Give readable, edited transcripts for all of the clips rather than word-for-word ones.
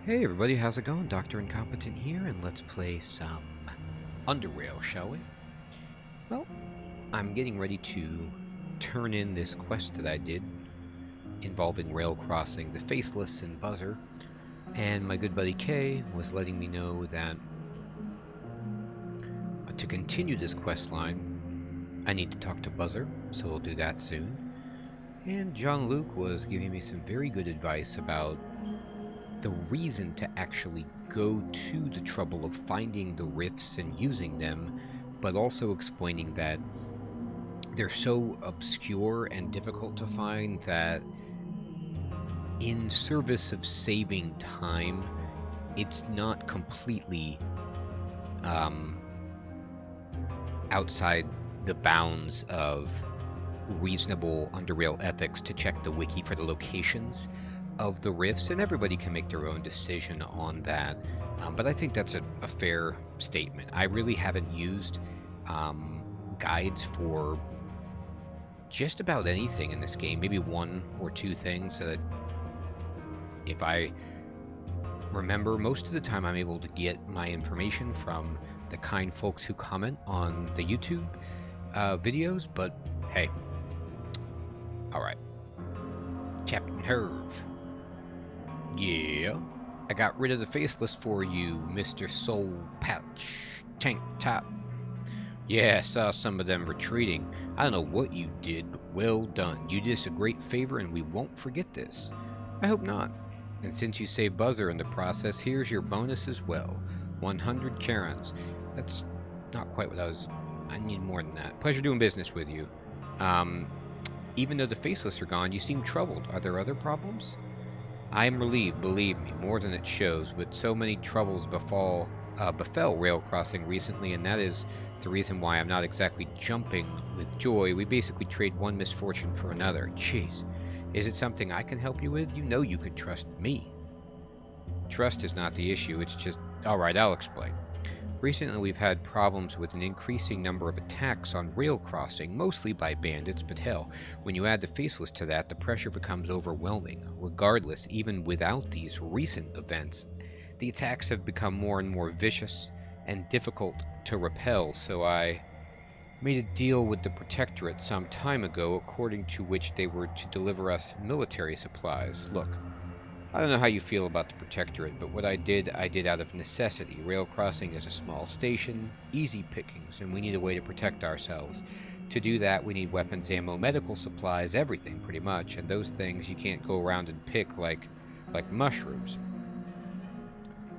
Hey everybody, how's it going? Dr. Incompetent here, and let's play some UnderRail, shall we? Well, I'm getting ready to turn in this quest that I did involving rail crossing the Faceless and Buzzer, and my good buddy Kay was letting me know that to continue this quest line, I need to talk to Buzzer, so we'll do that soon. And John Luke was giving me some very good advice about the reason to actually go to the trouble of finding the rifts and using them, but also explaining that they're so obscure and difficult to find that in service of saving time, it's not completely outside the bounds of reasonable UnderRail ethics to check the wiki for the locations of the rifts, and everybody can make their own decision on that. But I think that's a fair statement. I really haven't used guides for just about anything in this game. Maybe one or two things that, if I remember, most of the time I'm able to get my information from the kind folks who comment on the YouTube videos, but hey. Alright. Captain Herve. Yeah, I got rid of the Faceless for you, Mr. Soul Pouch Tank Top. Yeah, I saw some of them retreating. I don't know what you did, but well done. You did us a great favor, and we won't forget this. I hope not. And since you saved Buzzer in the process, here's your bonus as well. 100 Karens. That's not quite what I need more than that. Pleasure doing business with you. Even though the Faceless are gone, you seem troubled. Are there other problems? I am relieved, believe me, more than it shows, but so many troubles befell rail crossing recently, and that is the reason why I'm not exactly jumping with joy. We basically trade one misfortune for another. Jeez. Is it something I can help you with? You know you can trust me. Trust is not the issue, it's just... Alright, I'll explain. Recently we've had problems with an increasing number of attacks on rail crossing, mostly by bandits, but hell, when you add the Faceless to that, the pressure becomes overwhelming. Regardless, even without these recent events, the attacks have become more and more vicious and difficult to repel, so I made a deal with the Protectorate some time ago, according to which they were to deliver us military supplies. Look, I don't know how you feel about the Protectorate, but what I did out of necessity. Rail crossing is a small station, easy pickings, and we need a way to protect ourselves. To do that, we need weapons, ammo, medical supplies, everything pretty much, and those things you can't go around and pick like mushrooms.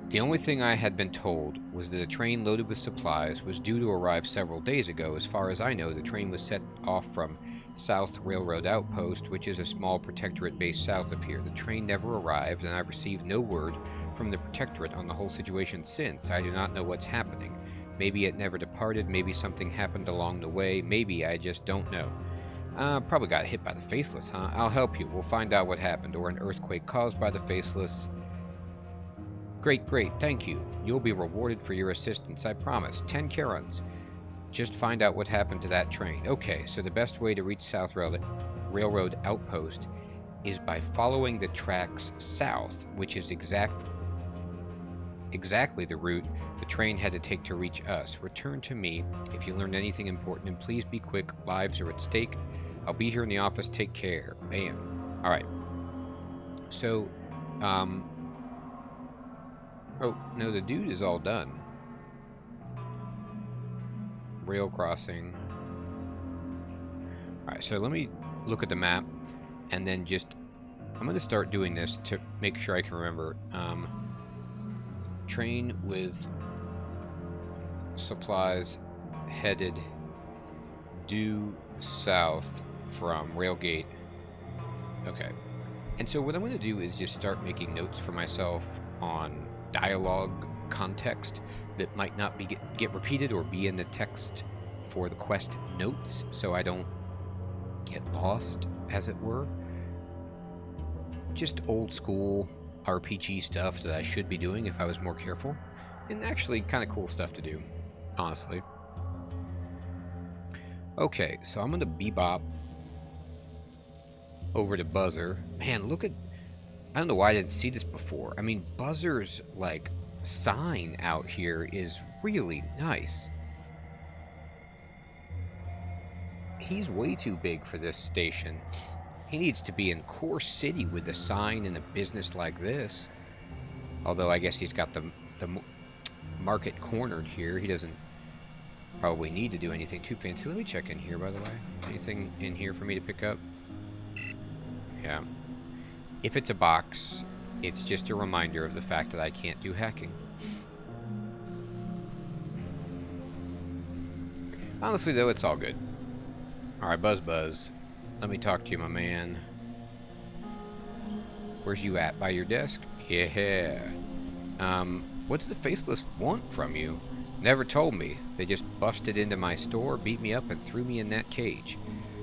The only thing I had been told was that a train loaded with supplies was due to arrive several days ago. As far as I know, the train was set off from South Railroad Outpost, which is a small Protectorate base south of here. The train never arrived, and I've received no word from the Protectorate on the whole situation since. I do not know what's happening. Maybe it never departed, maybe something happened along the way, maybe I just don't know. Probably got hit by the Faceless, huh? I'll help you. We'll find out what happened, or an earthquake caused by the Faceless. Great, thank you. You'll be rewarded for your assistance, I promise. 10 Karens. Just find out what happened to that train. Okay, so the best way to reach South Railroad Outpost is by following the tracks south, which is exactly the route the train had to take to reach us. Return to me if you learned anything important, and please be quick. Lives are at stake. I'll be here in the office. Take care. Bam. Alright. So, oh, no, the dude is all done. Rail crossing. Alright, so let me look at the map, and then I'm going to start doing this to make sure I can remember. Train with supplies headed due south from Railgate. Okay. And so what I'm going to do is just start making notes for myself on dialogue context that might not get repeated or be in the text for the quest notes, so I don't get lost, as it were. Just old school RPG stuff that I should be doing if I was more careful, and actually kind of cool stuff to do, honestly. Okay, so I'm gonna bebop over to Buzzer. Man, look at I don't know why I didn't see this before. I mean, Buzzer's, like, sign out here is really nice. He's way too big for this station. He needs to be in Core City with a sign and a business like this. Although I guess he's got the market cornered here. He doesn't probably need to do anything too fancy. Let me check in here, by the way. Anything in here for me to pick up? Yeah. If it's a box, it's just a reminder of the fact that I can't do hacking. Honestly, though, it's all good. Alright, Buzz. Let me talk to you, my man. Where's you at? By your desk? Yeah. What did the Faceless want from you? Never told me. They just busted into my store, beat me up, and threw me in that cage.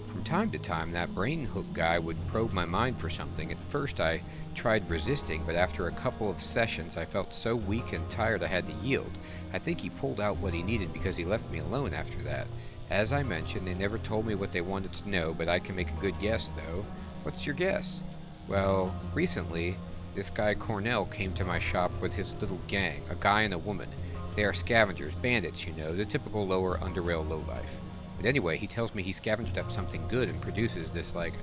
From time to time, that brain hook guy would probe my mind for something. At first, I tried resisting, but after a couple of sessions, I felt so weak and tired I had to yield. I think he pulled out what he needed because he left me alone after that. As I mentioned, they never told me what they wanted to know, but I can make a good guess, though. What's your guess? Well, recently, this guy Cornell came to my shop with his little gang, a guy and a woman. They are scavengers, bandits, you know, the typical lower UnderRail lowlife. But anyway, he tells me he scavenged up something good and produces this, like,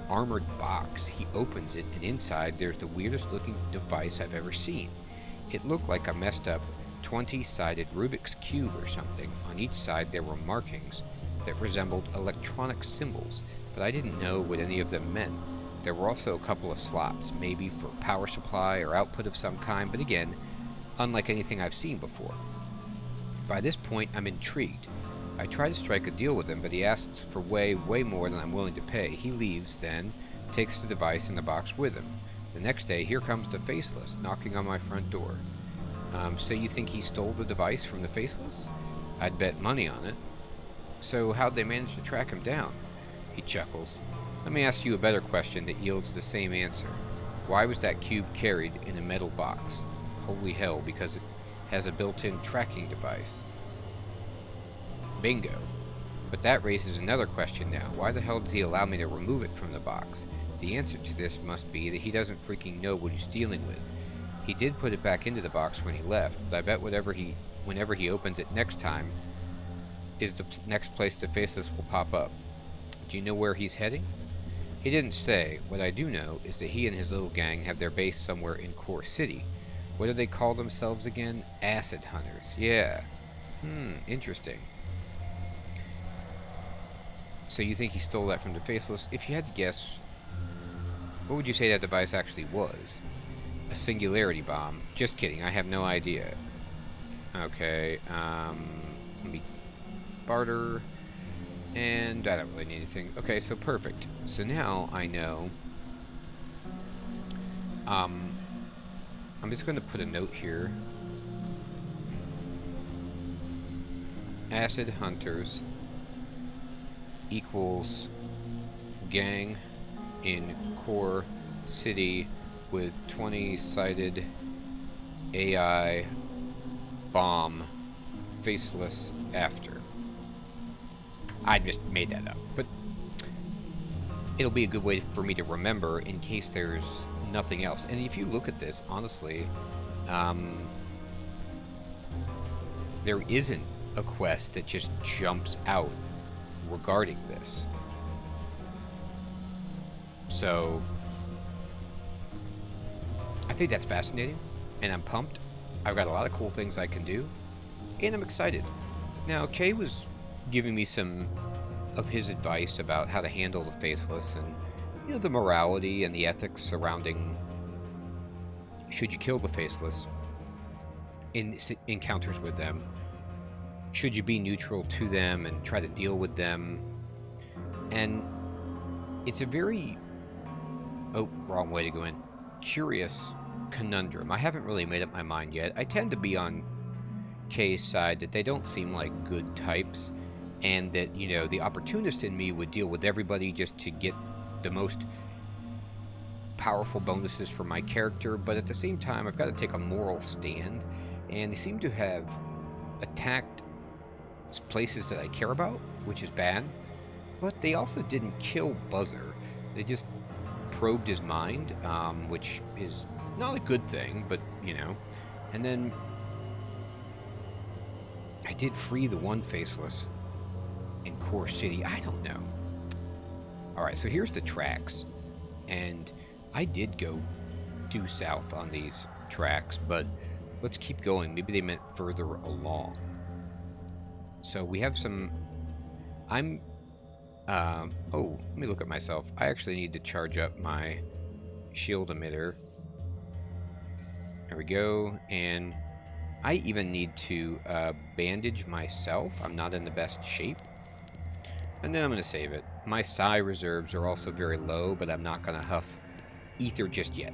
armored box. He opens it, and inside there's the weirdest looking device I've ever seen. It looked like a messed up 20-sided Rubik's Cube or something. On each side there were markings that resembled electronic symbols, but I didn't know what any of them meant. There were also a couple of slots, maybe for power supply or output of some kind, but again, unlike anything I've seen before. By this point, I'm intrigued. I try to strike a deal with him, but he asks for way more than I'm willing to pay. He leaves, then takes the device and the box with him. The next day, here comes the Faceless, knocking on my front door. So you think he stole the device from the Faceless? I'd bet money on it. So how'd they manage to track him down? He chuckles. Let me ask you a better question that yields the same answer. Why was that cube carried in a metal box? Holy hell, because it has a built-in tracking device. Bingo. But that raises another question now. Why the hell did he allow me to remove it from the box? The answer to this must be that he doesn't freaking know what he's dealing with. He did put it back into the box when he left, but I bet whenever he opens it next time is the next place the Faceless will pop up. Do you know where he's heading? He didn't say. What I do know is that he and his little gang have their base somewhere in Core City. What do they call themselves again? Acid Hunters. Yeah. Interesting. So you think he stole that from the Faceless? If you had to guess, what would you say that device actually was? A singularity bomb. Just kidding, I have no idea. Okay, let me barter, and I don't really need anything. Okay, so perfect. So now I know. I'm just going to put a note here. Acid Hunters equals gang in Core City with 20-sided AI bomb Faceless after. I just made that up, but it'll be a good way for me to remember in case there's nothing else. And if you look at this, honestly, there isn't a quest that just jumps out regarding this. So I think that's fascinating, and I'm pumped. I've got a lot of cool things I can do, and I'm excited. Now, Kay was giving me some of his advice about how to handle the Faceless and, you know, the morality and the ethics surrounding should you kill the Faceless in encounters with them. Should you be neutral to them and try to deal with them? And it's a very... oh, wrong way to go in. Curious conundrum. I haven't really made up my mind yet. I tend to be on Kay's side that they don't seem like good types, and that, you know, the opportunist in me would deal with everybody just to get the most powerful bonuses for my character, but at the same time I've got to take a moral stand, and they seem to have attacked places that I care about, which is bad, but they also didn't kill Buzzer. They just probed his mind, which is not a good thing, but, you know. And then I did free the one faceless in Core City. I don't know. Alright, so here's the tracks. And I did go due south on these tracks, but let's keep going. Maybe they meant further along. So we have some... oh, let me look at myself. I actually need to charge up my shield emitter. There we go. And I even need to bandage myself. I'm not in the best shape. And then I'm going to save it. My psi reserves are also very low, but I'm not going to huff ether just yet.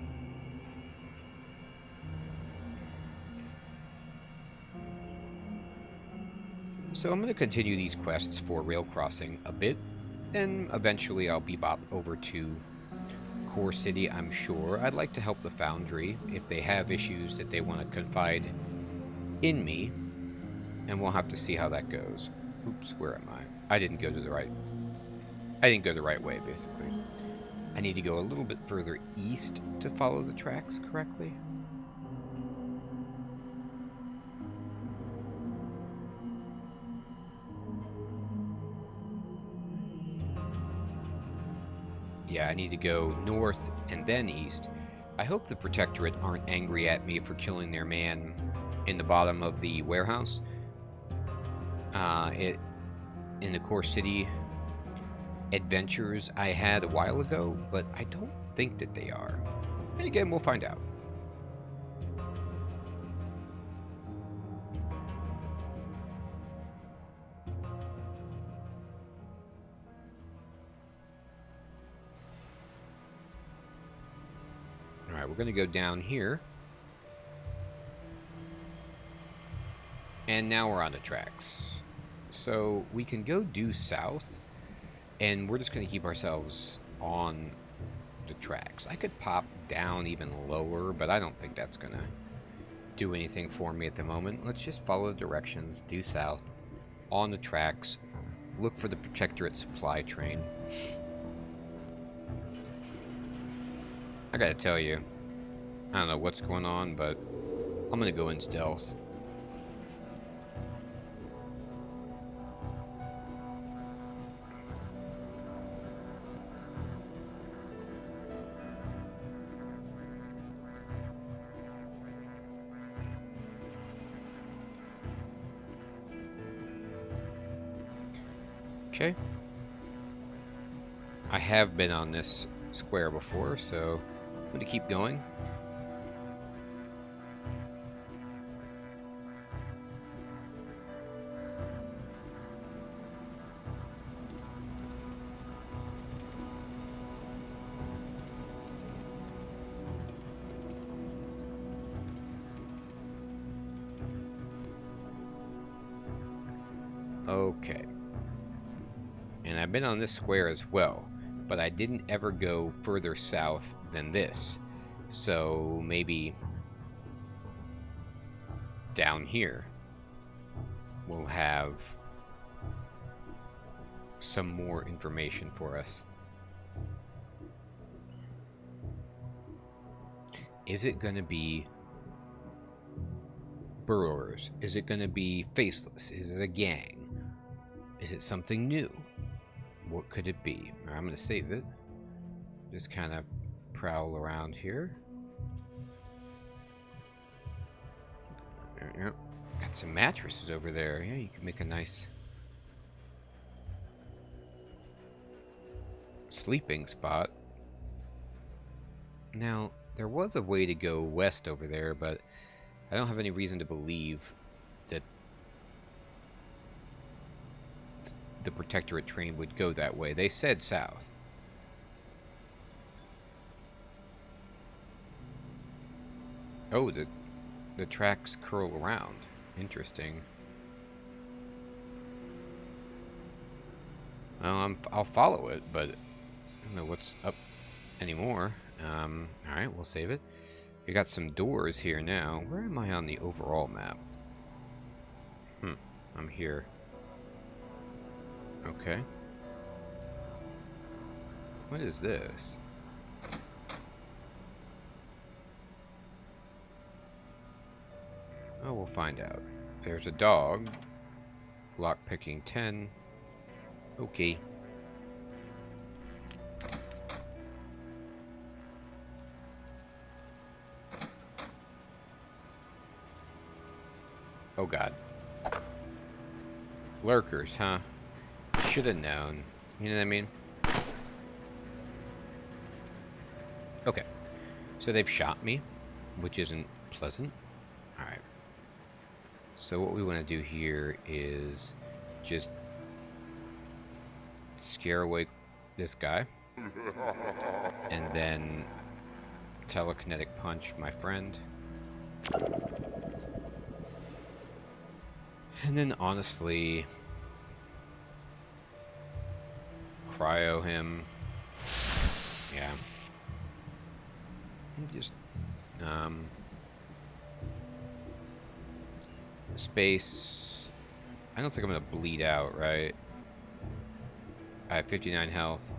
So I'm going to continue these quests for rail crossing a bit. Then eventually I'll bebop over to Core City, I'm sure. I'd like to help the Foundry if they have issues that they want to confide in me. And we'll have to see how that goes. Oops, where am I? I didn't go the right way, basically. I need to go a little bit further east to follow the tracks correctly. Yeah, I need to go north and then east. I hope the Protectorate aren't angry at me for killing their man in the bottom of the warehouse. In the Core City adventures I had a while ago, but I don't think that they are. And again, we'll find out. Alright, we're going to go down here. And now we're on the tracks. So we can go due south, and we're just going to keep ourselves on the tracks. I could pop down even lower, but I don't think that's going to do anything for me at the moment. Let's just follow the directions, due south, on the tracks, look for the Protectorate supply train. I gotta tell you, I don't know what's going on, but I'm gonna go in stealth. Okay. I have been on this square before, so I'm going to keep going. Okay. And I've been on this square as well, but I didn't ever go further south than this. So maybe down here we'll have some more information for us. Is it going to be burrowers? Is it going to be faceless? Is it a gang? Is it something new? What could it be? I'm going to save it. Just kind of prowl around here. Got some mattresses over there. Yeah, you can make a nice sleeping spot. Now, there was a way to go west over there, but I don't have any reason to believe that the Protectorate train would go that way. They said south. Oh, the tracks curl around. Interesting. Well, I'll follow it, but I don't know what's up anymore. Alright, we'll save it. We got some doors here now. Where am I on the overall map? I'm here. Okay. What is this? we'll find out. There's a dog. Lockpicking 10. Okay. Oh god. Lurkers, huh? Should have known. You know what I mean? Okay. So they've shot me, which isn't pleasant. Alright. So what we want to do here is just scare away this guy. And then telekinetic punch my friend. And then honestly cryo him. Yeah. Just space. I don't think I'm gonna bleed out, right? I have 59 health,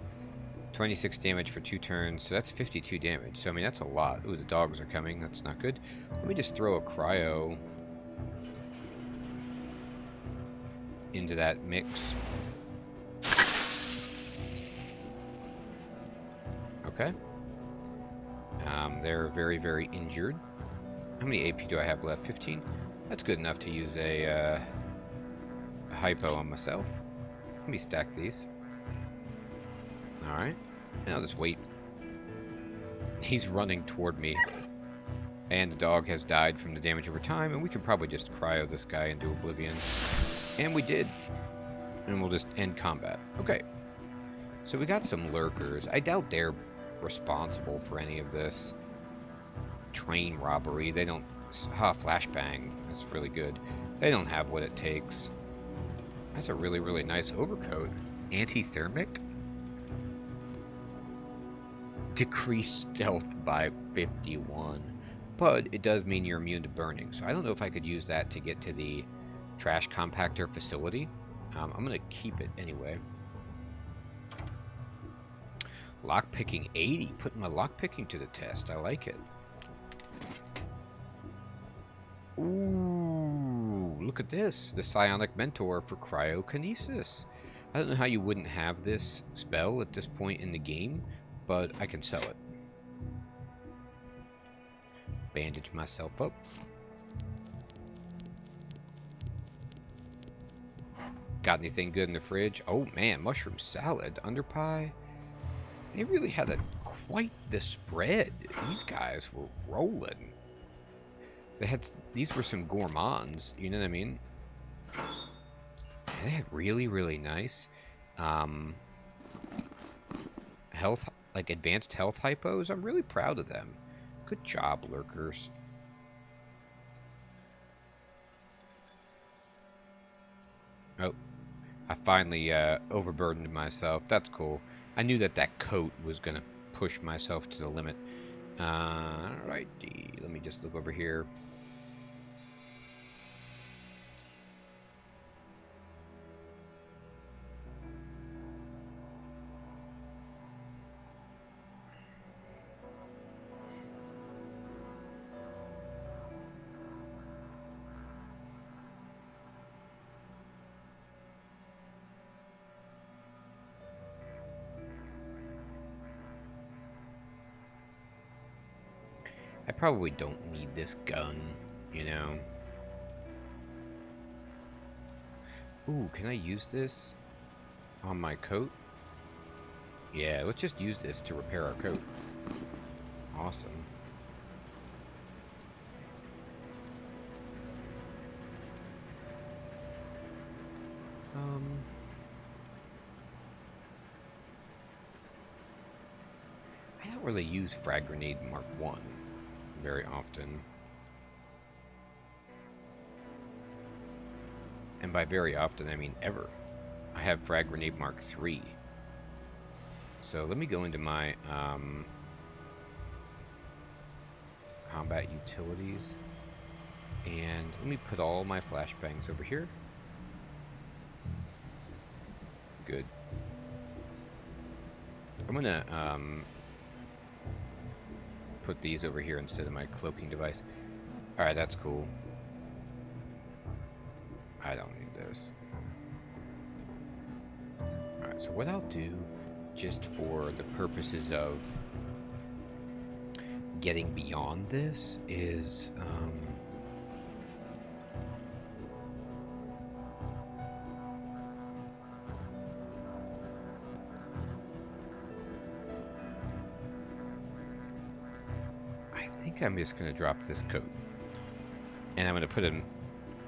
26 damage for 2 turns, so that's 52 damage. So I mean that's a lot. Ooh, the dogs are coming. That's not good. Let me just throw a cryo into that mix. Okay. They're very, very injured. How many AP do I have left? 15? That's good enough to use a hypo on myself. Let me stack these. Alright. And I'll just wait. He's running toward me. And the dog has died from the damage over time, and we can probably just cryo this guy into oblivion. And we did. And we'll just end combat. Okay. So we got some lurkers. I doubt they're responsible for any of this train robbery. They don't... flashbang. That's really good. They don't have what it takes. That's a really, really nice overcoat. Anti-thermic? Decrease stealth by 51. But it does mean you're immune to burning. So I don't know if I could use that to get to the trash compactor facility. I'm going to keep it anyway. Lockpicking 80. Putting my lockpicking to the test. I like it. Ooh, look at this. The Psionic Mentor for Cryokinesis. I don't know how you wouldn't have this spell at this point in the game, but I can sell it. Bandage myself up. Got anything good in the fridge? Oh man, mushroom salad, underpie. They really had quite the spread. These guys were rolling. These were some gourmands, you know what I mean? They had really, really nice health, like advanced health hypos. I'm really proud of them. Good job, lurkers. Oh, I finally overburdened myself. That's cool. I knew that coat was gonna push myself to the limit. Alrighty, let me just look over here. I probably don't need this gun, you know. Ooh, can I use this on my coat? Yeah, let's just use this to repair our coat. Awesome. I don't really use Frag Grenade Mark 1 very often. And by very often, I mean ever. I have Frag Grenade Mark 3. So let me go into my combat utilities. And let me put all my flashbangs over here. Good. I'm gonna put these over here instead of my cloaking device. Alright, that's cool. I don't need this. Alright, so what I'll do, just for the purposes of getting beyond this, is I think I'm just going to drop this coat. And I'm going to put a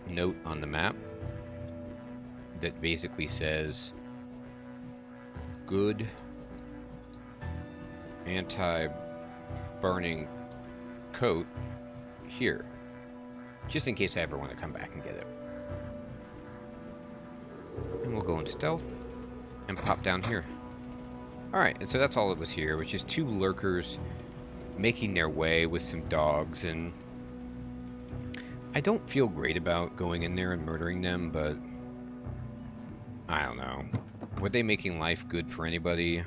note on the map that basically says good anti-burning coat here, just in case I ever want to come back and get it. And we'll go into stealth and pop down here. Alright, and so that's all that was here, which is 2 lurkers making their way with some dogs, and I don't feel great about going in there and murdering them, but I don't know. Were they making life good for anybody?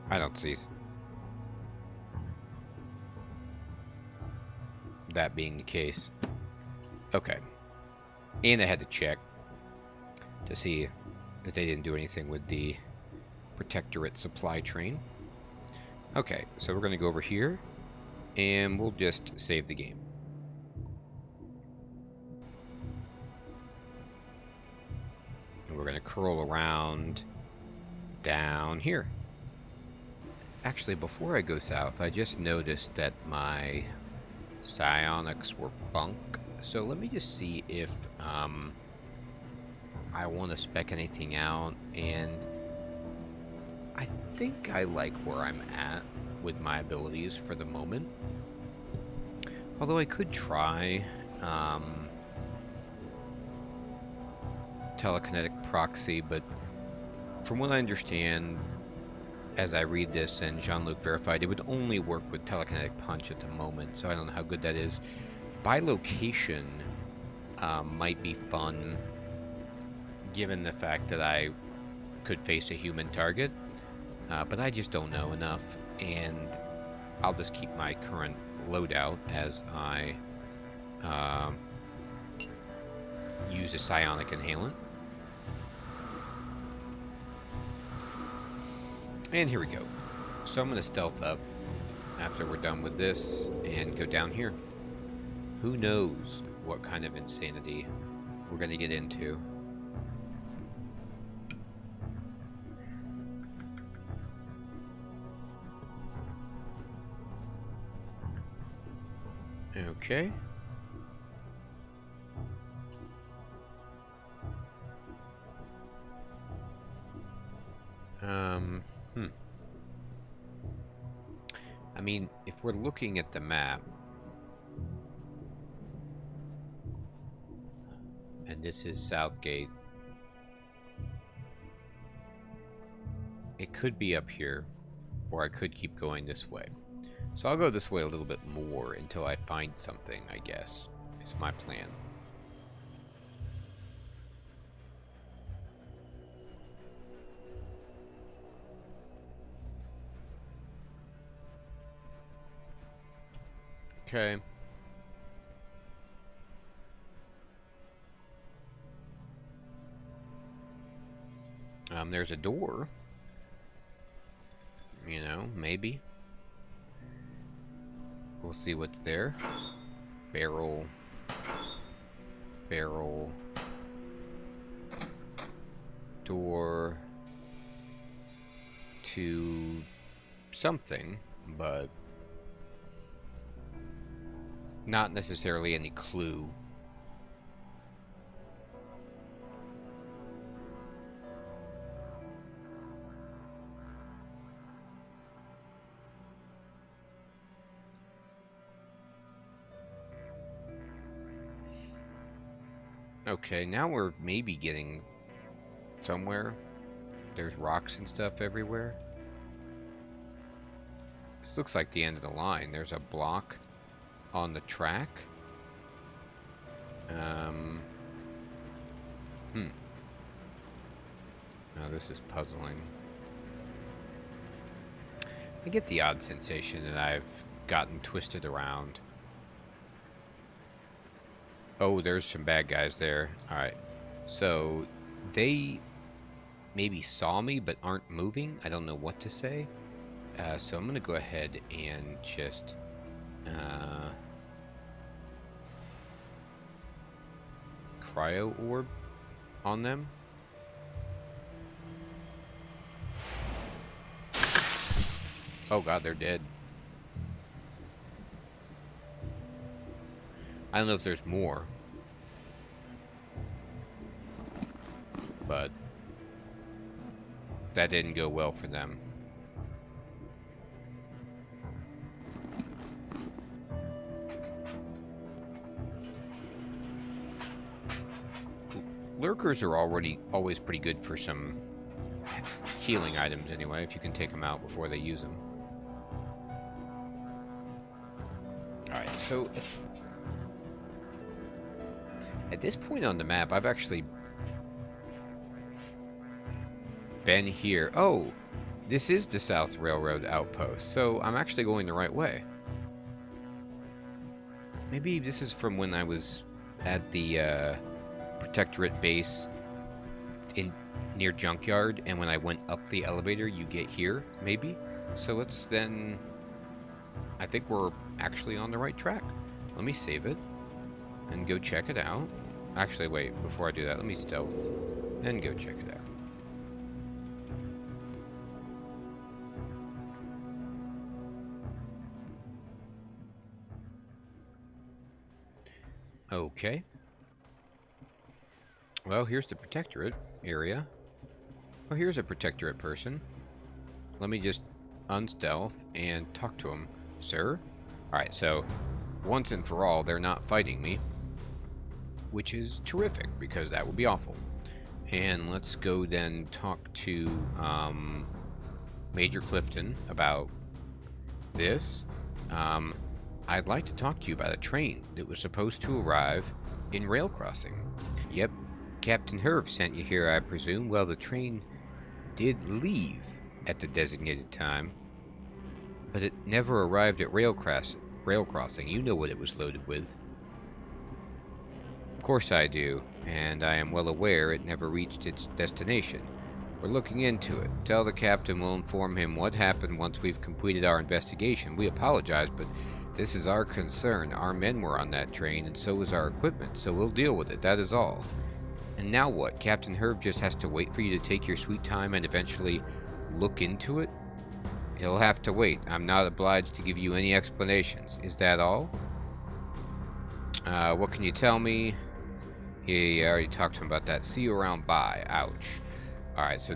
I don't see that being the case. Okay. And I had to check to see that they didn't do anything with the Protectorate supply train. Okay, so we're going to go over here, and we'll just save the game. And we're going to curl around down here. Actually, before I go south, I just noticed that my psionics were bunk. So let me just see if I want to spec anything out, and I think I like where I'm at with my abilities for the moment. Although I could try telekinetic proxy, but from what I understand, as I read this and Jean-Luc verified, it would only work with telekinetic punch at the moment, so I don't know how good that is. Bilocation might be fun, given the fact that I could face a human target, but I just don't know enough, and I'll just keep my current loadout as I use a psionic inhalant. And here we go. So I'm going to stealth up after we're done with this and go down here. Who knows what kind of insanity we're going to get into. Okay. I mean, if we're looking at the map, and this is Southgate, it could be up here, or I could keep going this way. So I'll go this way a little bit more until I find something, I guess, is my plan. Okay. There's a door. You know, maybe. We'll see what's there. Barrel. Barrel. Door. To something, but not necessarily any clue. Okay, now we're maybe getting somewhere. There's rocks and stuff everywhere. This looks like the end of the line. There's a block on the track. Now this is puzzling. I get the odd sensation that I've gotten twisted around. Oh, there's some bad guys there. Alright. So, they maybe saw me but aren't moving. I don't know what to say. So I'm going to go ahead and just... cryo orb on them. Oh god, they're dead. I don't know if there's more. But that didn't go well for them. Lurkers are always pretty good for some healing items anyway, if you can take them out before they use them. Alright, so at this point on the map, I've actually been here. Oh, this is the South Railroad outpost, so I'm actually going the right way. Maybe this is from when I was at the Protectorate base near Junkyard, and when I went up the elevator, you get here, maybe? So let's then... I think we're actually on the right track. Let me save it and go check it out. Actually, wait, before I do that, let me stealth and go check it out. Okay. Well, here's the Protectorate area. Oh, here's a Protectorate person. Let me just unstealth and talk to him. Sir? Alright, so once and for all, they're not fighting me, which is terrific, because that would be awful. And let's go then talk to Major Clifton about this. I'd like to talk to you about a train that was supposed to arrive in Rail Crossing. Yep, Captain Herv sent you here, I presume. Well, the train did leave at the designated time, but it never arrived at Rail Crossing. You know what it was loaded with. Of course I do, and I am well aware it never reached its destination. We're looking into it. Tell the captain we'll inform him what happened once we've completed our investigation. We apologize, but this is our concern. Our men were on that train, and so was our equipment, so we'll deal with it. That is all. And now what? Captain Herv just has to wait for you to take your sweet time and eventually look into it? He'll have to wait. I'm not obliged to give you any explanations. Is that all? What can you tell me? I already talked to him about that. See you around. Bye. Ouch. Alright, so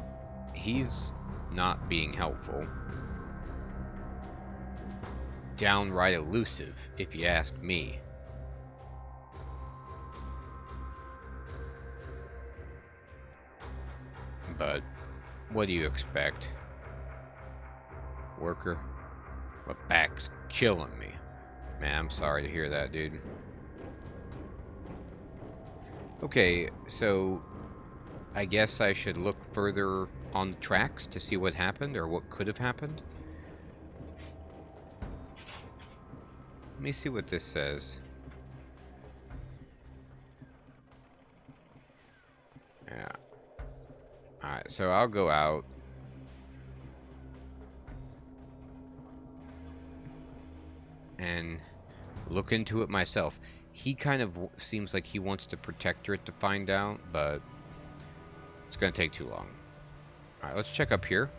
he's not being helpful. Downright elusive, if you ask me. But what do you expect? Worker? My back's killing me. Man, I'm sorry to hear that, dude. Okay, so I guess I should look further on the tracks to see what happened or what could have happened. Let me see what this says. Yeah. Alright, so I'll go out. And look into it myself. He kind of seems like he wants the Protectorate to find out, but it's going to take too long. Alright, let's check up here.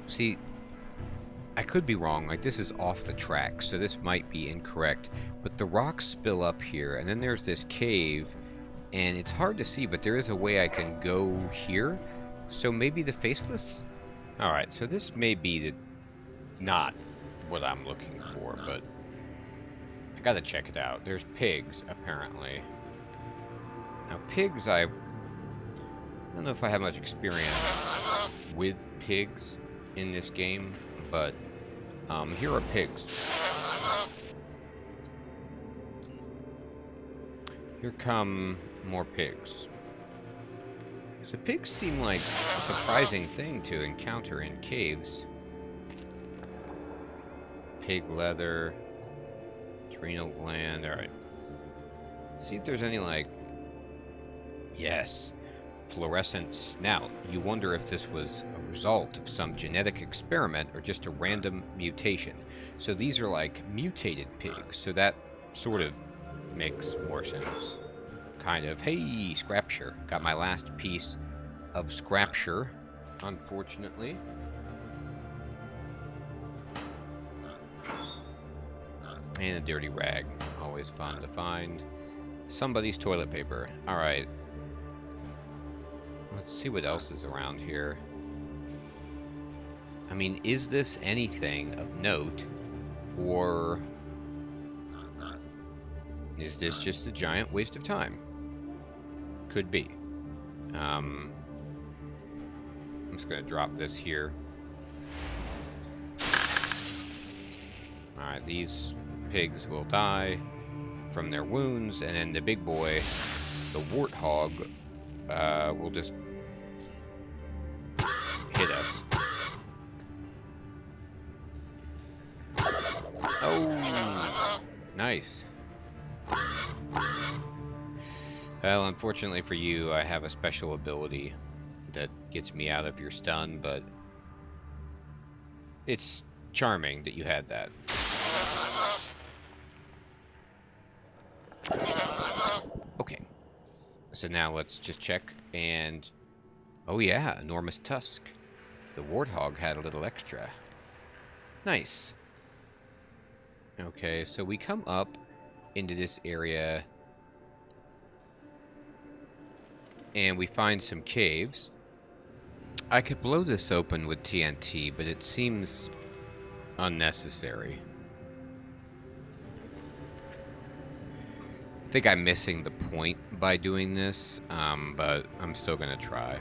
See, I could be wrong. Like, this is off the track, so this might be incorrect. But the rocks spill up here, and then there's this cave, and it's hard to see, but there is a way I can go here. So maybe the Faceless? Alright, so this may be not what I'm looking for, but I gotta check it out. There's pigs, apparently. Now, pigs, I don't know if I have much experience with pigs in this game, but here are pigs. Here come more pigs. So pigs seem like a surprising thing to encounter in caves. Pig leather, adrenal gland. Alright. See if there's any, like... Yes. Fluorescent snout. You wonder if this was a result of some genetic experiment or just a random mutation. So these are like mutated pigs. So that sort of makes more sense. Kind of. Hey, Scrapture. Got my last piece of Scrapture, unfortunately. And a dirty rag. Always fun to find. Somebody's toilet paper. Alright. Let's see what else is around here. I mean, is this anything of note? Or is this just a giant waste of time? Could be. I'm just going to drop this here. Alright, these pigs will die from their wounds, and then the big boy, the warthog, will just hit us. Oh, nice. Well, unfortunately for you, I have a special ability that gets me out of your stun, but it's charming that you had that. Okay. So now let's just check and... Oh yeah, enormous tusk. The warthog had a little extra. Nice. Okay, so we come up into this area and we find some caves. I could blow this open with TNT, but it seems unnecessary. I think I'm missing the point by doing this, but I'm still gonna try.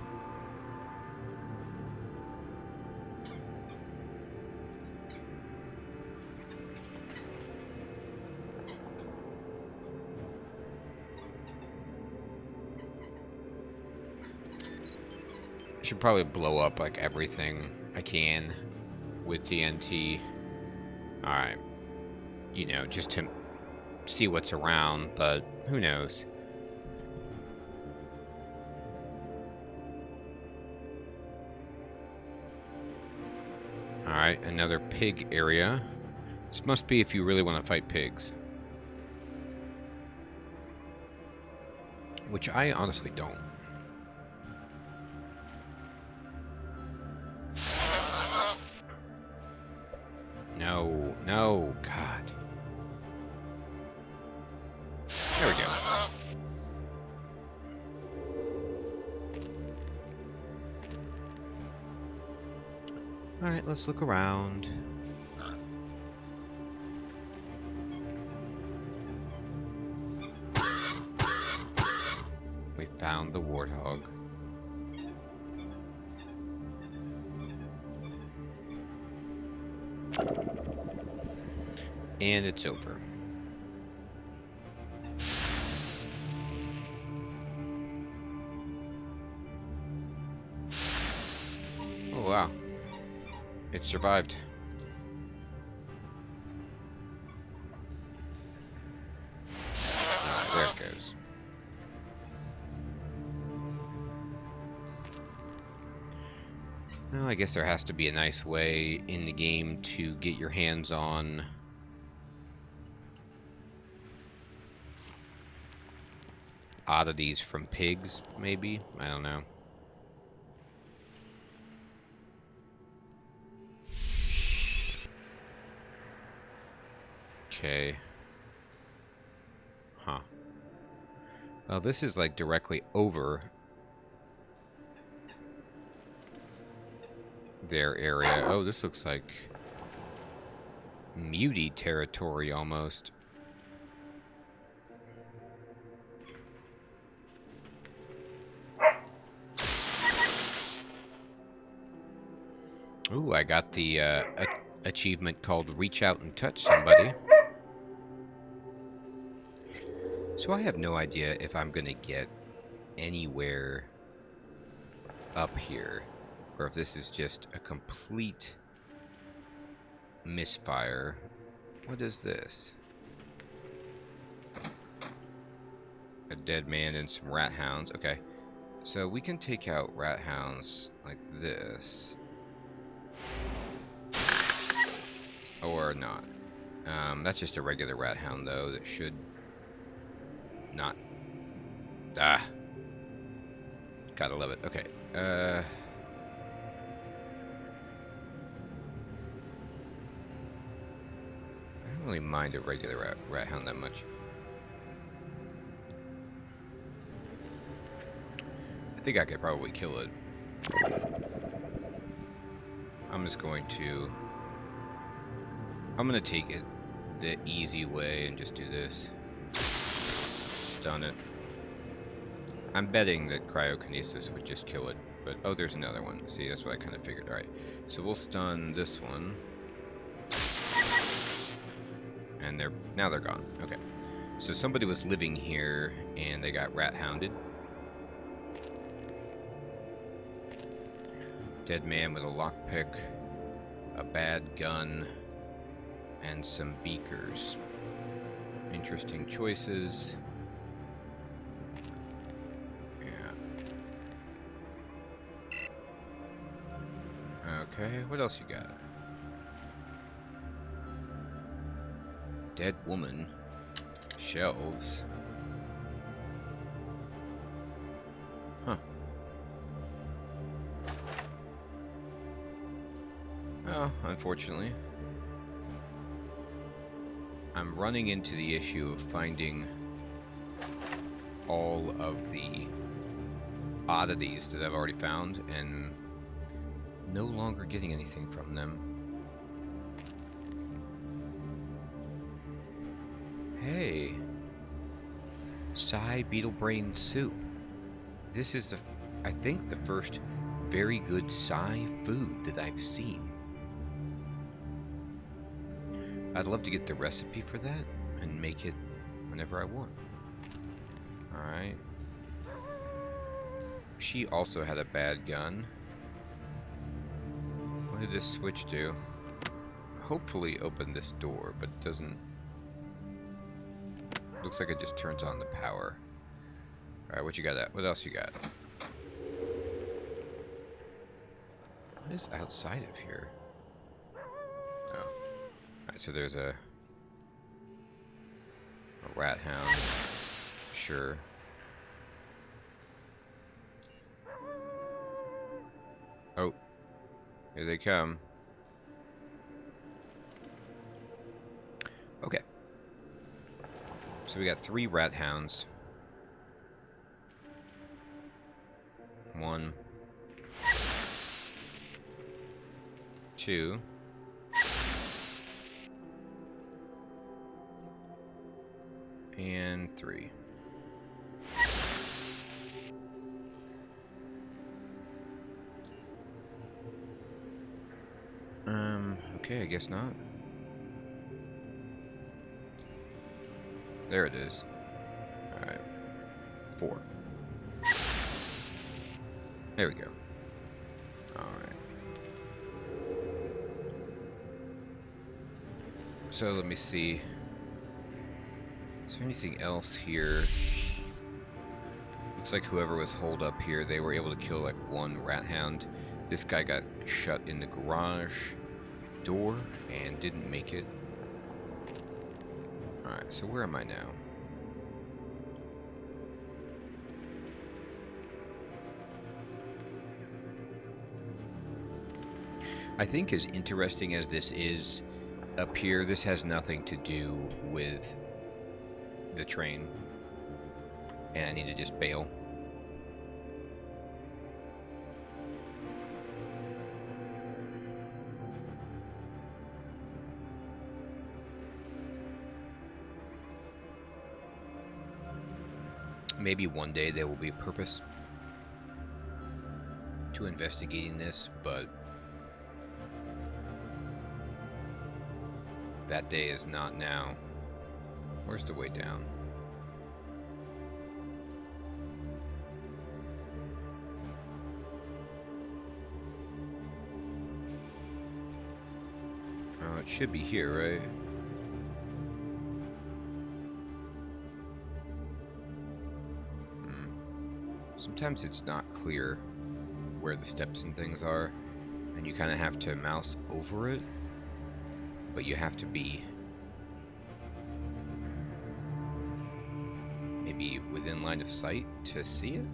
I should probably blow up like everything I can with TNT. Alright. You know, just to see what's around, but who knows? Alright, another pig area. This must be if you really want to fight pigs. Which I honestly don't. No, no, God. There we go. Alright, let's look around. We found the warthog. And it's over. Oh, wow. It survived. Ah, there it goes. Well, I guess there has to be a nice way in the game to get your hands on oddities from pigs, maybe? I don't know. Okay. Huh. Well, this is like directly over their area. Oh, this looks like muty territory almost. Ooh, I got the achievement called Reach Out and Touch Somebody. So I have no idea if I'm gonna get anywhere up here, or if this is just a complete misfire. What is this? A dead man and some rat hounds. Okay, so we can take out rat hounds like this, or not. That's just a regular rat hound though that should not. Gotta love it. Okay. I don't really mind a regular rat hound that much. I think I could probably kill it. I'm just going to... I'm gonna take it the easy way and just do this. Stun it. I'm betting that cryokinesis would just kill it, but oh, there's another one. See, that's what I kind of figured. Alright, so we'll stun this one. And now they're gone. Okay. So somebody was living here and they got rat hounded. Dead man with a lockpick, a bad gun, and some beakers. Interesting choices. Okay, what else you got? Dead woman. Shelves. Huh. Well, unfortunately, I'm running into the issue of finding all of the oddities that I've already found and no longer getting anything from them. Hey, Psy beetle brain soup. This is I think the first very good Psy food that I've seen. I'd love to get the recipe for that and make it whenever I want. Alright. She also had a bad gun. What did this switch do? Hopefully open this door, but it doesn't. Looks like it just turns on the power. Alright, what you got? What else you got? What is outside of here? Oh. Alright, so there's a rat hound. Sure. Oh. Here they come. Okay. So we got 3 rat hounds. 1, 2, and 3. Okay, I guess not. There it is. Alright. 4. There we go. Alright. So let me see. Is there anything else here? Looks like whoever was holed up here, they were able to kill like 1 rat hound. This guy got shut in the garage door and didn't make it. Alright, so where am I now? I think as interesting as this is up here, this has nothing to do with the train. And I need to just bail. Maybe one day there will be a purpose to investigating this, but that day is not now. Where's the way down? Oh, it should be here, right? Sometimes it's not clear where the steps and things are, and you kind of have to mouse over it, but you have to be maybe within line of sight to see it.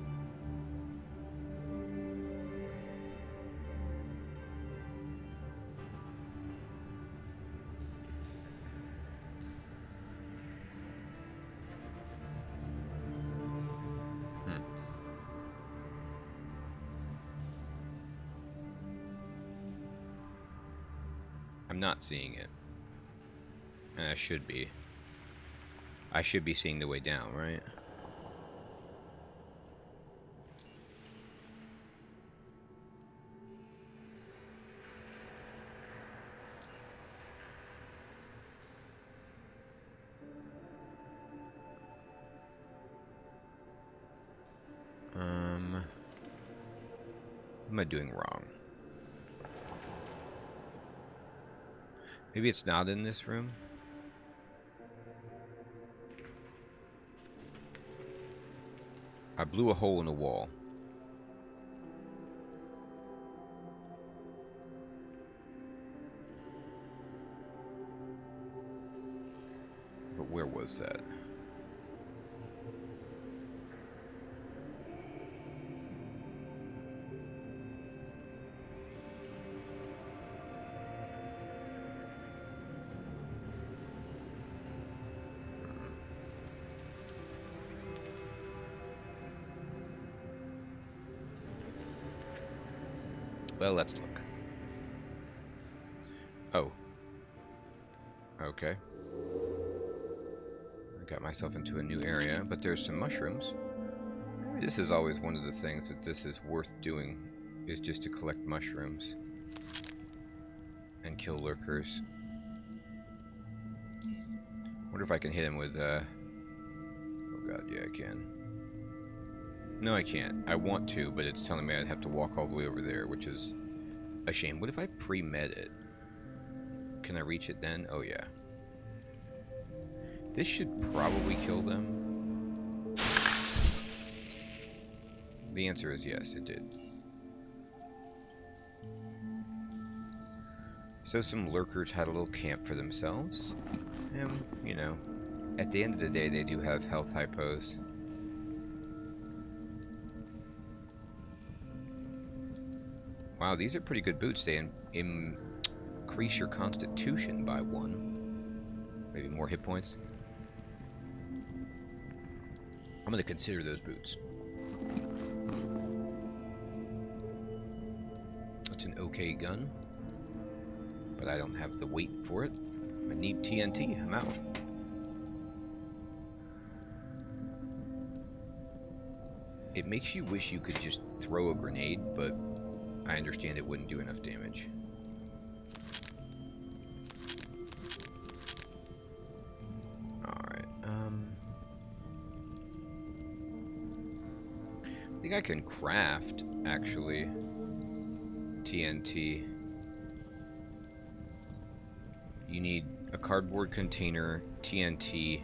I'm not seeing it. And I should be. I should be seeing the way down, right? What am I doing wrong? Maybe it's not in this room? I blew a hole in the wall. But where was that? Well, let's look. Oh. Okay. I got myself into a new area, but there's some mushrooms. Maybe this is always one of the things that this is worth doing, is just to collect mushrooms. And kill lurkers. Wonder if I can hit him with, oh god, yeah, I can. No, I can't. I want to, but it's telling me I'd have to walk all the way over there, which is a shame. What if I pre-med it? Can I reach it then? Oh, yeah. This should probably kill them. The answer is yes, it did. So some lurkers had a little camp for themselves. And, you know, at the end of the day, they do have health hypos. Wow, these are pretty good boots. They increase your constitution by 1. Maybe more hit points. I'm going to consider those boots. It's an okay gun, but I don't have the weight for it. I need TNT. I'm out. It makes you wish you could just throw a grenade, but I understand it wouldn't do enough damage. Alright, I think I can craft, actually, TNT. You need a cardboard container, TNT,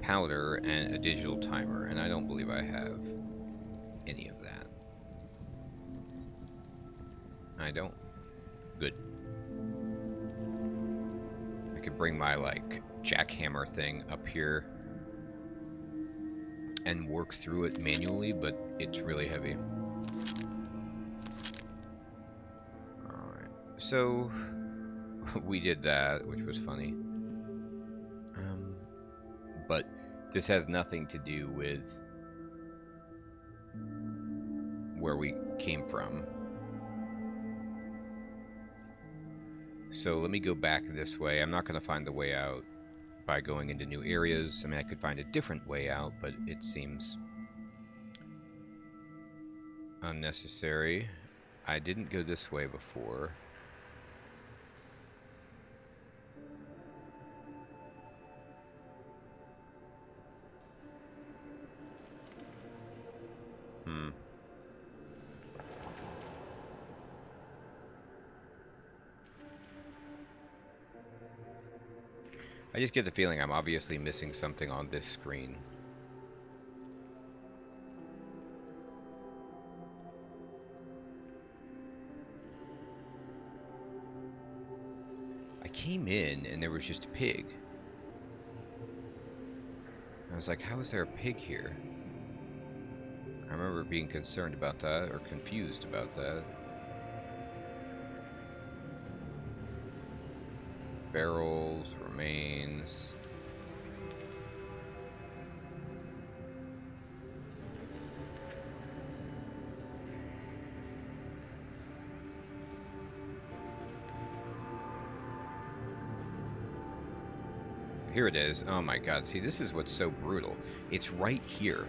powder, and a digital timer, and I don't believe I have any of that. I don't. Good. I could bring my, like, jackhammer thing up here and work through it manually, but it's really heavy. Alright, so we did that, which was funny. But this has nothing to do with where we came from. So let me go back this way. I'm not going to find the way out by going into new areas. I mean, I could find a different way out, but it seems unnecessary. I didn't go this way before. I just get the feeling I'm obviously missing something on this screen. I came in and there was just a pig. I was like, how is there a pig here? I remember being concerned about that, or confused about that. Barrels, remains. Here it is. Oh my god, see, this is what's so brutal. It's right here,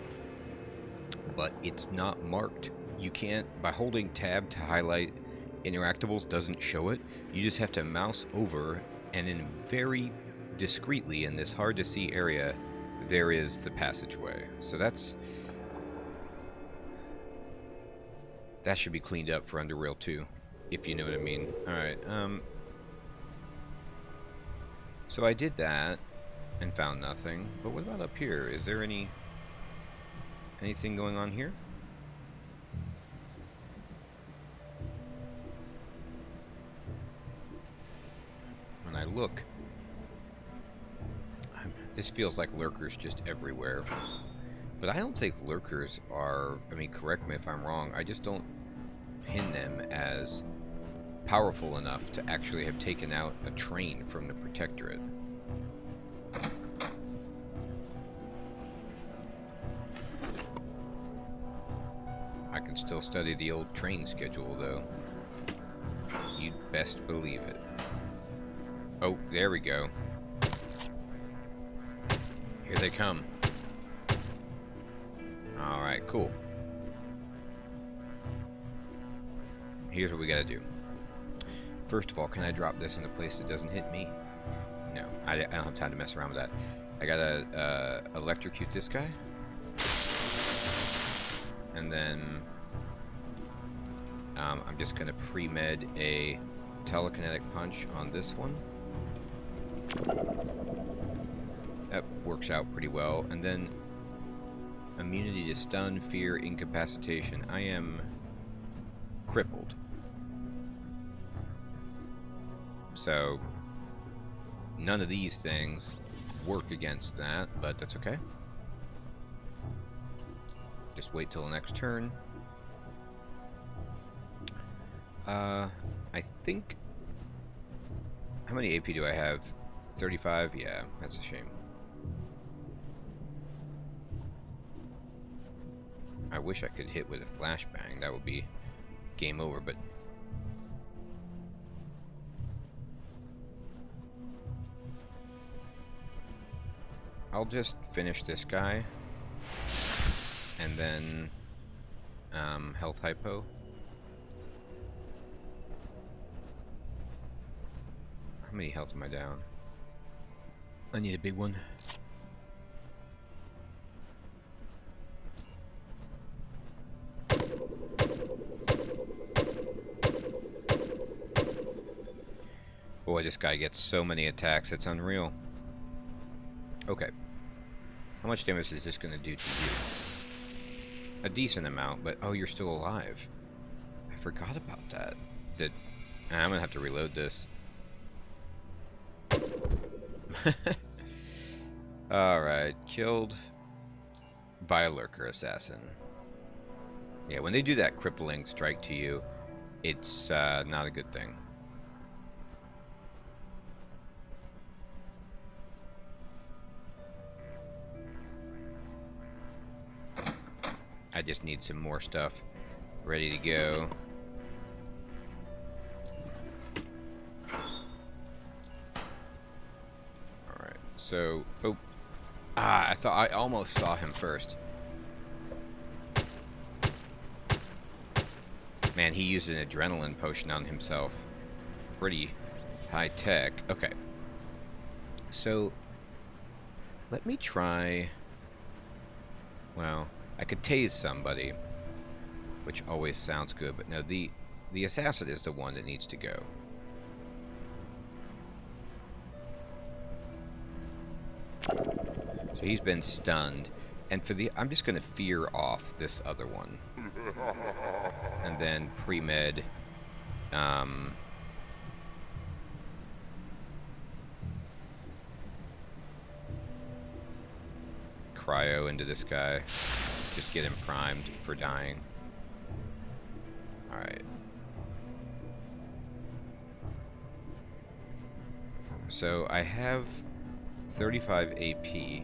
but it's not marked. You can't, by holding tab to highlight interactables doesn't show it. You just have to mouse over, and in very discreetly in this hard to see area, there is the passageway. So that should be cleaned up for UnderRail 2, if you know what I mean. Alright, so I did that and found nothing. But what about up here? Is there anything going on here? When I look, this feels like lurkers just everywhere. But I don't think lurkers are, I mean, correct me if I'm wrong, I just don't pin them as powerful enough to actually have taken out a train from the Protectorate. I can still study the old train schedule, though. You'd best believe it. Oh, there we go. Here they come. Alright, cool. Here's what we gotta do. First of all, can I drop this in a place that doesn't hit me? No, I don't have time to mess around with that. I gotta electrocute this guy. And then I'm just going to pre-med a telekinetic punch on this one. That works out pretty well. And then immunity to stun, fear, incapacitation. I am crippled. So none of these things work against that, but that's okay. Just wait till the next turn. I think... How many AP do I have? 35? Yeah, that's a shame. I wish I could hit with a flashbang. That would be game over, but... I'll just finish this guy. And then, health hypo. How many health am I down? I need a big one. Boy, this guy gets so many attacks, it's unreal. Okay. How much damage is this going to do to you? A decent amount, but oh, you're still alive. I forgot about that. I'm gonna have to reload this. Alright, killed by a lurker assassin. Yeah, when they do that crippling strike to you, it's not a good thing. I just need some more stuff ready to go. Alright, so... Oh. I thought I almost saw him first. Man, he used an adrenaline potion on himself. Pretty high tech. Okay. So, let me try... Well... I could tase somebody, which always sounds good, but no, the assassin is the one that needs to go. So he's been stunned. And for the... I'm just going to fear off this other one. And then pre-med... cryo into this guy. Just get him primed for dying. Alright. So I have 35 AP.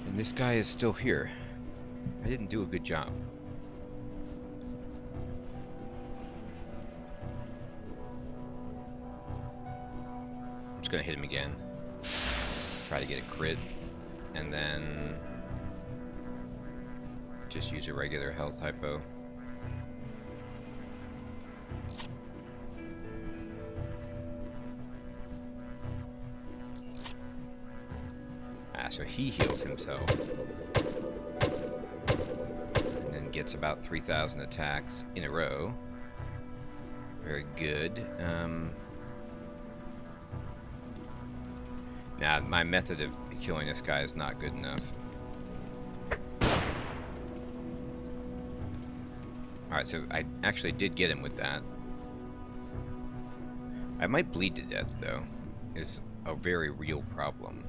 And this guy is still here. I didn't do a good job. I'm just gonna hit him again. Try to get a crit. And then just use a regular health hypo. So he heals himself. And then gets about 3,000 attacks in a row. Very good. Now, my method of killing this guy is not good enough. Alright, so I actually did get him with that. I might bleed to death, though. It's a very real problem.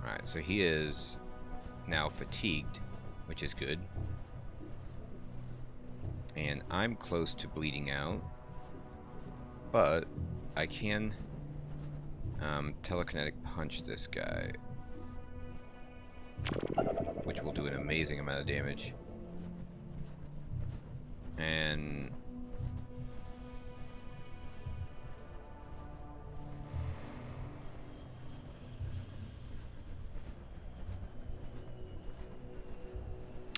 Alright, so he is now fatigued, which is good. And I'm close to bleeding out. But I can telekinetic punch this guy, which will do an amazing amount of damage. And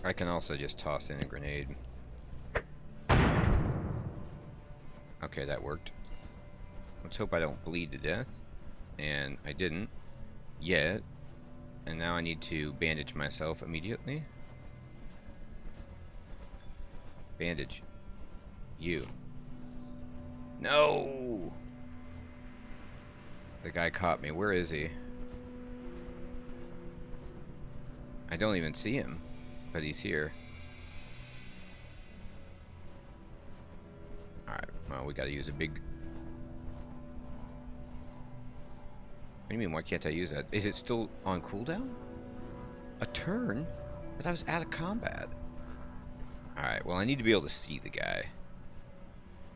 I can also just toss in a grenade. Okay, that worked. Let's hope I don't bleed to death. And I didn't yet. And now I need to bandage myself immediately. Bandage. You. No! The guy caught me. Where is he? I don't even see him. But he's here. Alright, well, we gotta use a big... What do you mean, why can't I use that? Is it still on cooldown? A turn? I thought I was out of combat. Alright, well, I need to be able to see the guy.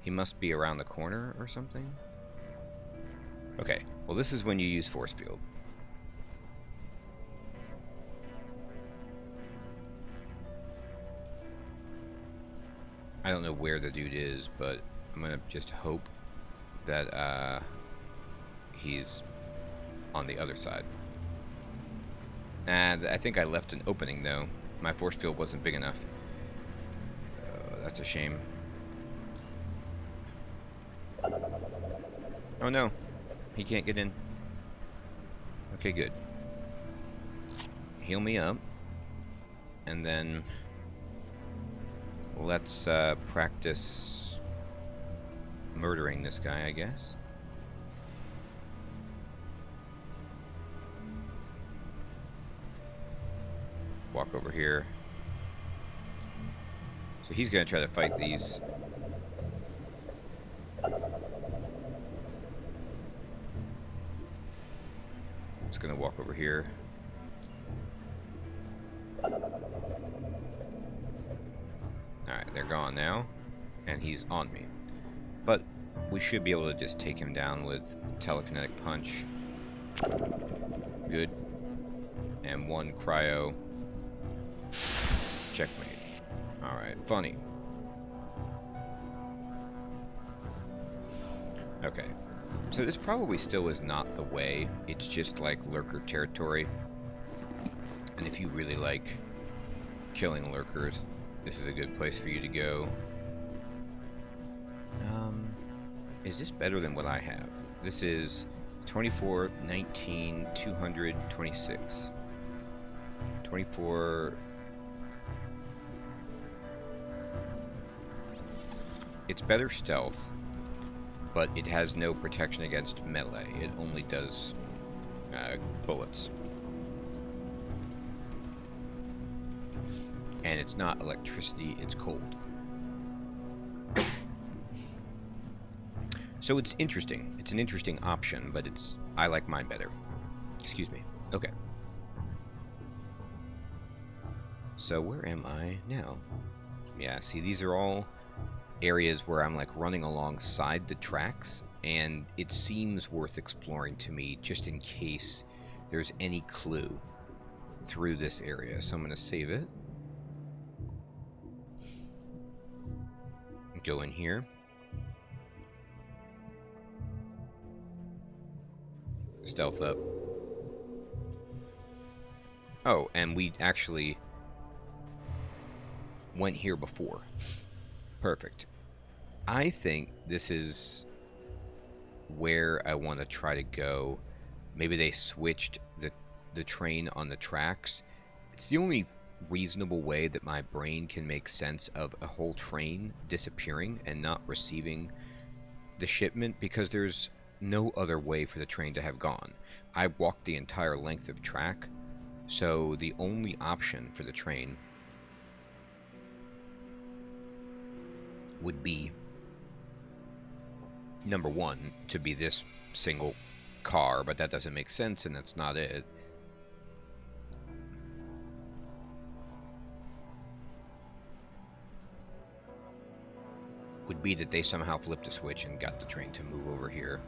He must be around the corner or something? Okay, well, this is when you use force field. I don't know where the dude is, but I'm gonna just hope that he's on the other side. And I think I left an opening, though. My force field wasn't big enough. That's a shame. Oh no, he can't get in. Okay, good. Heal me up, and then let's practice murdering this guy, I guess. Walk over here. So he's gonna try to fight these. Just gonna walk over here. Alright, they're gone now. And he's on me. But we should be able to just take him down with telekinetic punch. Good. And one cryo. Checkmate. Alright, funny. Okay. So this probably still is not the way. It's just like lurker territory. And if you really like killing lurkers, this is a good place for you to go. Is this better than what I have? This is 24, 19, 200, 26. 24... It's better stealth, but it has no protection against melee. It only does bullets. And it's not electricity, it's cold. So it's interesting. It's an interesting option, but I like mine better. Excuse me. Okay. So where am I now? Yeah, see, these are all areas where I'm like running alongside the tracks, and it seems worth exploring to me just in case there's any clue through this area. So I'm going to save it. Go in here. Stealth up. Oh, and we actually went here before. Perfect. I think this is where I want to try to go. Maybe they switched the train on the tracks. It's the only reasonable way that my brain can make sense of a whole train disappearing and not receiving the shipment, because there's no other way for the train to have gone. I walked the entire length of track, so the only option for the train would be, number one, to be this single car, but that doesn't make sense, and that's not it. Would be that they somehow flipped a switch and got the train to move over here.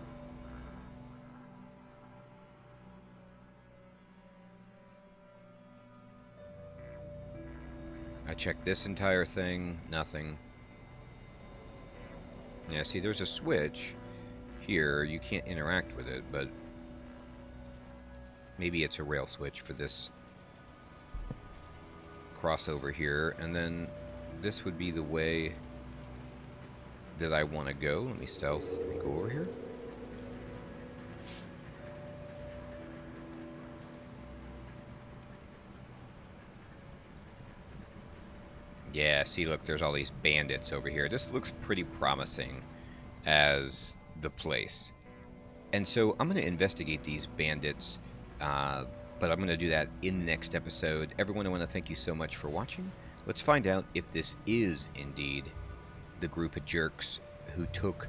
I checked this entire thing, nothing. Yeah, see, there's a switch here. You can't interact with it, but maybe it's a rail switch for this crossover here, and then this would be the way that I want to go. Let me stealth and go over here. Yeah, see, look, there's all these bandits over here. This looks pretty promising as the place. And so I'm going to investigate these bandits, but I'm going to do that in the next episode. Everyone, I want to thank you so much for watching. Let's find out if this is indeed the group of jerks who took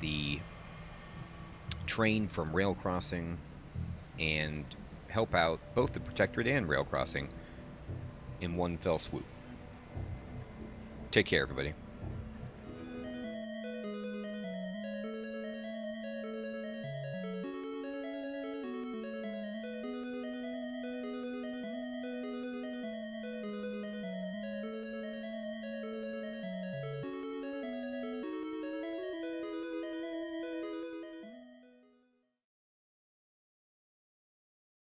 the train from rail crossing and help out both the Protectorate and rail crossing in one fell swoop. Take care, everybody.